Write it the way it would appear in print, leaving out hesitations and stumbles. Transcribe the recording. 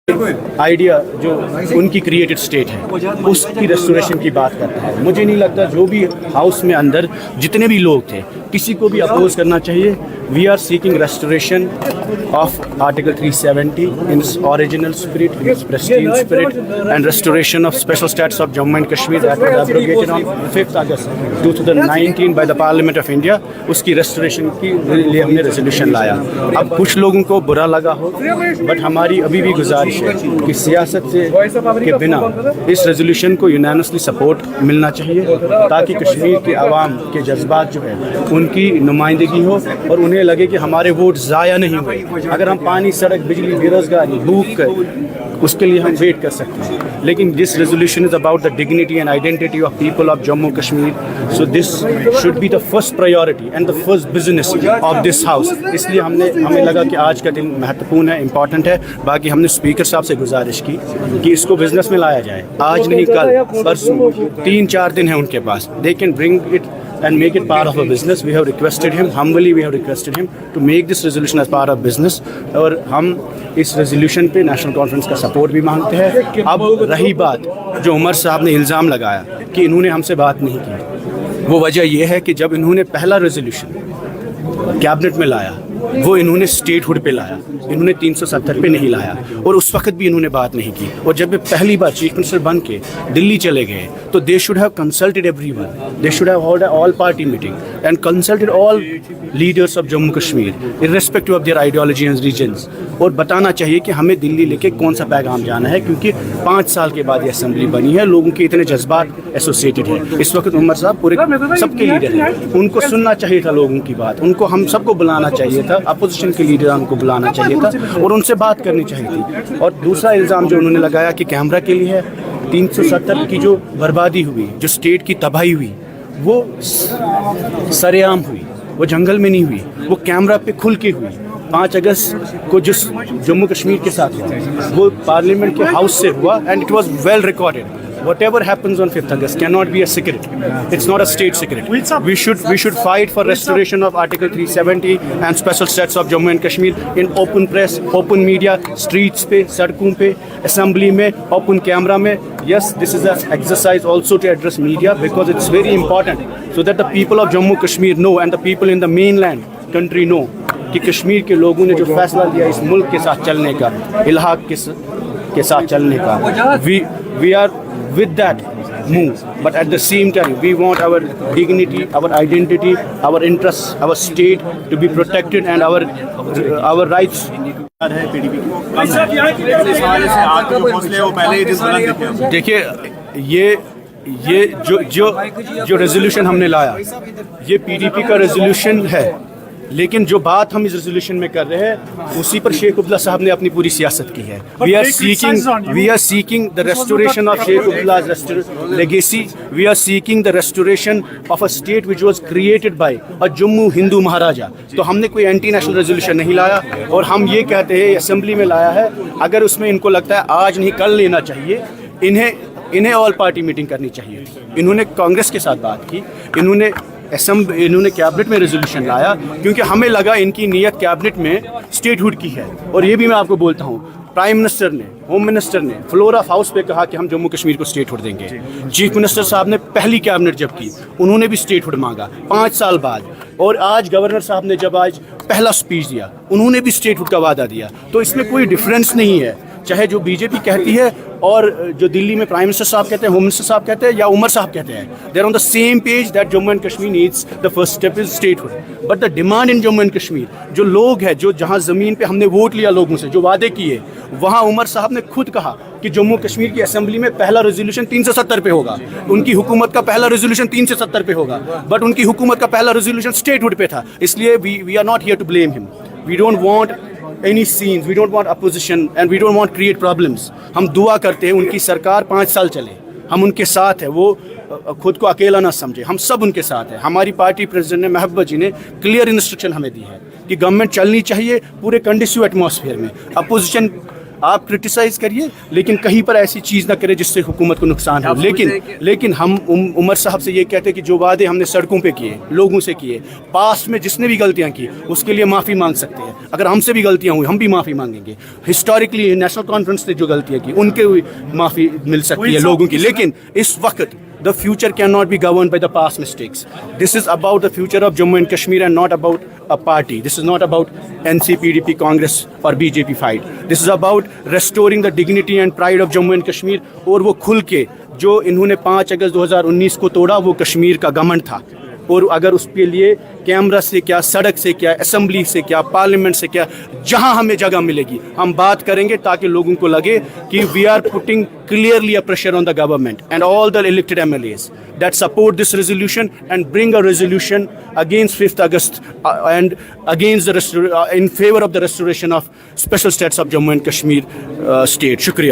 Idea जो उनकी created state है उसकी रेस्टोरेशन की बात करता है। मुझे नहीं लगता जो भी हाउस में अंदर जितने भी लोग थे किसी को भी अपोज करना चाहिए। We are seeking restoration of article 370 in its original spirit, in its pristine spirit, and restoration of special status of Jammu and Kashmir that was abrogated on 5th August 2019 by the Parliament of India। उसकी restoration के लिए हमने resolution लाया। अब कुछ लोगों को बुरा लगा हो, बट हमारी अभी भी गुजारिश है कि सियासत से के बिना इस रेजोल्यूशन को यूनानिमसली सपोर्ट मिलना चाहिए ताकि कश्मीर के अवाम के जज्बात जो है उनकी नुमाइंदगी हो और उन्हें लगे कि हमारे वोट ज़ाया नहीं हुए। अगर हम पानी, सड़क, बिजली, बेरोजगारी, भूख कर उसके लिए हम वेट कर सकते हैं, लेकिन this resolution is about the dignity and identity of people of Jammu Kashmir. So this should be the first priority and the first business of this house. इसलिए हमें लगा कि आज का दिन महत्वपूर्ण है, इम्पॉर्टेंट है। बाकी हमने स्पीकर साहब से गुजारिश की कि इसको बिजनेस में लाया जाए, आज नहीं कल परसों, 3-4 दिन है उनके पास। They can bring it and make it part of a business। We have requested him, humbly we have requested him to make this resolution as part of business। और हम इस रेजोल्यूशन पे नेशनल कॉन्फ्रेंस का support भी मांगते हैं। अब रही बात जो उमर साहब ने इल्ज़ाम लगाया कि इन्होंने हमसे बात नहीं की, वो वजह यह है कि जब इन्होंने पहला रेजोल्यूशन कैबिनेट में लाया वो इन्होंने स्टेटहुड पे लाया, इन्होंने 370 पे नहीं लाया और उस वक्त भी इन्होंने बात नहीं की। और जब वे पहली बार चीफ मिनिस्टर बन के दिल्ली चले गए तो they should have consulted everyone, they should have hold all party meeting and consulted all leaders of Jammu Kashmir irrespective of their ideology and reasons, और बताना चाहिए कि हमें दिल्ली लेके कौन सा पैगाम जाना है, क्योंकि 5 साल के बाद ये असेंबली बनी है, लोगों के इतने जज्बात एसोसिएटेड है। इस वक्त उमर साहब पूरे सबके लीडर हैं, उनको सुनना चाहिए था लोगों की बात, उनको हम सबको बुलाना चाहिए था, अपोजिशन के लीडर को बुलाना चाहिए था और उनसे बात करनी चाहिए थी। और दूसरा इल्ज़ाम जो उन्होंने लगाया कि कैमरा के लिए है, 370 की जो बर्बादी हुई, जो स्टेट की तबाही हुई, वो सरेआम हुई, वो जंगल में नहीं हुई, वो कैमरा पे खुल के हुई। 5 अगस्त को जिस जम्मू कश्मीर के साथ हुआ वो पार्लियामेंट के हाउस से हुआ and it was well recorded. Whatever happens on 5th August cannot be a secret. It's not a state secret. We should fight for restoration of Article 370 and special status of Jammu and Kashmir in open press, open media, streets पे, सड़कों पे, assembly में, open camera में। Yes, this is an exercise also to address media because it's very important so that the people of Jammu Kashmir know and the people in the mainland country know कि कश्मीर के लोगों ने जो फैसला लिया इस मुल्क के साथ चलने का, इल्हाक के साथ चलने का, we are with that move, but at the same time we want our dignity, our identity, our interests, our state to be protected and our rights है पीडीपी। देखिए ये जो रेजोल्यूशन हमने लाया ये पीडीपी का रेजोल्यूशन है, लेकिन जो बात हम इस रेजोल्यूशन में कर रहे हैं उसी पर शेख अब्दुल्ला साहब ने अपनी पूरी सियासत की है। We are seeking the restoration of Sheikh अब्दुल्ला's legacy। We are seeking the restoration of a state which was created by a Jammu Hindu maharaja. तो हमने कोई एंटी नेशनल रेजोल्यूशन नहीं लाया और हम ये कहते हैं असेंबली में लाया है। अगर उसमें इनको लगता है आज नहीं कल लेना चाहिए, इन्हें ऑल पार्टी मीटिंग करनी चाहिए थी। इन्होंने कांग्रेस के साथ बात की, इन्होंने कैबिनेट में रेजोल्यूशन लाया क्योंकि हमें लगा इनकी नीयत कैबिनेट में स्टेटहुड की है। और ये भी मैं आपको बोलता हूँ, प्राइम मिनिस्टर ने, होम मिनिस्टर ने फ्लोर ऑफ हाउस पे कहा कि हम जम्मू कश्मीर को स्टेटहुड देंगे। चीफ मिनिस्टर साहब ने पहली कैबिनेट जब की उन्होंने भी स्टेटहुड मांगा 5 साल बाद, और आज गवर्नर साहब ने जब आज पहला स्पीच दिया उन्होंने भी स्टेटहुड का वादा दिया। तो इसमें कोई डिफरेंस नहीं है, चाहे जो बीजेपी कहती है और जो दिल्ली में प्राइम मिनिस्टर साहब कहते हैं, होम मिनिस्टर साहब कहते हैं या उमर साहब कहते हैं, they are on the same page that Jammu and Kashmir needs the first step is statehood. But the demand in Jammu and Kashmir, जो लोग हैं, जो जहां ज़मीन पे हमने वोट लिया लोगों से, जो वादे किए, वहां उमर साहब ने खुद कहा कि जम्मू कश्मीर की असेंबली में पहला रेजोल्यूशन 370 पे होगा। उनकी हुकूमत का पहला रेजोल्यूशन 370 पे होगा, बट उनकी हुकूमत का पहला रेजोल्यूशन स्टेटहुड पे था। इसलिए we are not here to blame him. We don't want any scenes, we don't want opposition and we don't want create problems। हम दुआ करते हैं उनकी सरकार 5 साल चले, हम उनके साथ है, वो खुद को अकेला ना समझे, हम सब उनके साथ है। हमारी पार्टी प्रेसिडेंट ने, महबूबा जी ने क्लियर इंस्ट्रक्शन हमें दी है कि गवर्नमेंट चलनी चाहिए पूरे कंडीसिव एटमॉस्फेयर में। آپ کرٹیسائز کریے لیکن کہیں پر ایسی چیز نہ کرے جس سے حکومت کو نقصان ہو. لیکن ہم عمر صاحب سے یہ کہتے ہیں کہ جو وعدے ہم نے سڑکوں پہ کیے, لوگوں سے کیے, پاسٹ میں جس نے بھی غلطیاں کی اس کے لیے معافی مانگ سکتے ہیں. اگر ہم سے بھی غلطیاں ہوئی ہم بھی معافی مانگیں گے. ہسٹوریکلی نیشنل کانفرنس نے جو غلطیاں کی ان کے معافی مل سکتی ہے لوگوں کی. لیکن اس وقت the future cannot be governed by the past mistakes. This is about the future of Jammu and Kashmir and not about a party. This is not about NCPDP, Congress or BJP fight. This is about restoring the dignity and pride of Jammu and Kashmir. اور وہ کھل کے جو انہوں نے 5 اگست 2019 کو توڑا وہ کشمیر کا گھمنڈ تھا. اور اگر اس کے لیے کیمرہ سے کیا, سڑک سے کیا, اسمبلی سے کیا, پارلیمنٹ سے کیا, جہاں ہمیں جگہ ملے گی ہم بات کریں گے تاکہ لوگوں کو لگے کہ we are putting clearly a pressure on the government and all the elected MLAs that support this resolution and bring a resolution against 5th August and against the in favor of the restoration of special status of Jammu and Kashmir state. Shukriya.